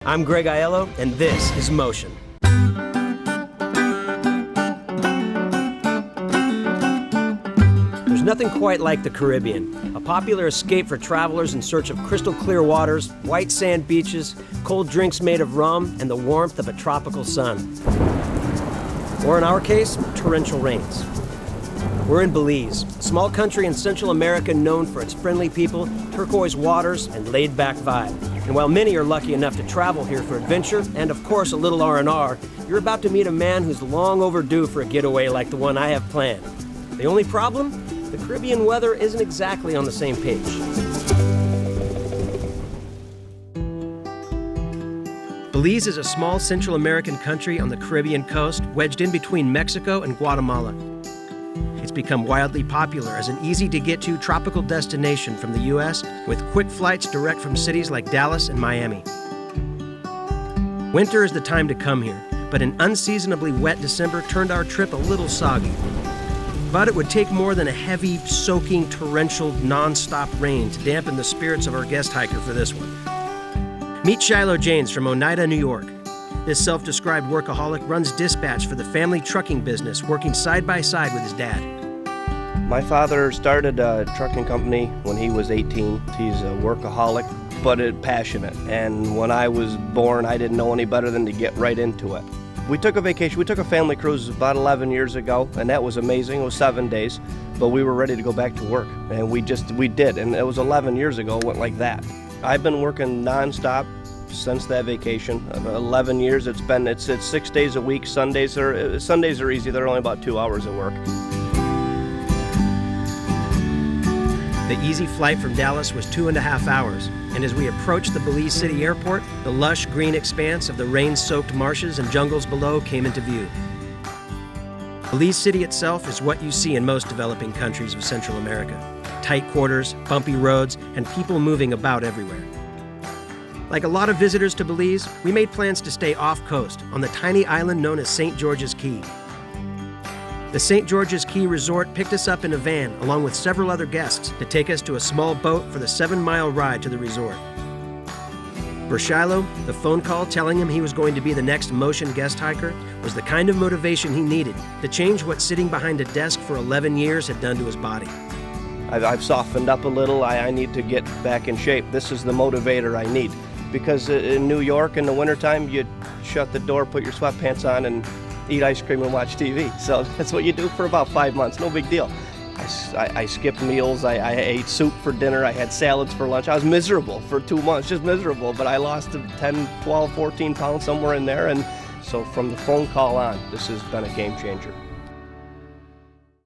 I'm Greg Aiello, and this is Motion. There's nothing quite like the Caribbean, a popular escape for travelers in search of crystal clear waters, white sand beaches, cold drinks made of rum, and the warmth of a tropical sun. Or in our case, torrential rains. We're in Belize, a small country in Central America known for its friendly people, turquoise waters, and laid-back vibe. And while many are lucky enough to travel here for adventure, and of course a little R&R, you're about to meet a man who's long overdue for a getaway like the one I have planned. The only problem? The Caribbean weather isn't exactly on the same page. Belize is a small Central American country on the Caribbean coast, wedged in between Mexico and Guatemala. It's become wildly popular as an easy-to-get-to tropical destination from the U.S. with quick flights direct from cities like Dallas and Miami. Winter is the time to come here, but an unseasonably wet December turned our trip a little soggy. But it would take more than a heavy, soaking, torrential, non-stop rain to dampen the spirits of our guest hiker for this one. Meet Shiloh Janes from Oneida, New York. This self-described workaholic runs dispatch for the family trucking business, working side by side with his dad. My father started a trucking company when he was 18. He's a workaholic, but passionate. And when I was born, I didn't know any better than to get right into it. We took a vacation. We took a family cruise about 11 years ago, and that was amazing. It was 7 days, but we were ready to go back to work, and we did. And it was 11 years ago, it went like that. I've been working nonstop since that vacation. 11 years. It's 6 days a week. Sundays are easy. They're only about 2 hours of work. The easy flight from Dallas was 2.5 hours, and as we approached the Belize City airport, the lush green expanse of the rain-soaked marshes and jungles below came into view. Belize City itself is what you see in most developing countries of Central America. Tight quarters, bumpy roads, and people moving about everywhere. Like a lot of visitors to Belize, we made plans to stay off-coast on the tiny island known as St. George's Key. The St. George's Key Resort picked us up in a van along with several other guests to take us to a small boat for the 7-mile ride to the resort. For Shiloh, the phone call telling him he was going to be the next Motion guest hiker was the kind of motivation he needed to change what sitting behind a desk for 11 years had done to his body. I've softened up a little. I need to get back in shape. This is the motivator I need. Because in New York in the wintertime, you shut the door, put your sweatpants on, and eat ice cream and watch TV. So that's what you do for about 5 months. No big deal. I skipped meals. I ate soup for dinner. I had salads for lunch. I was miserable for 2 months, just miserable. But I lost 10, 12, 14 pounds, somewhere in there. And so from the phone call on, this has been a game changer.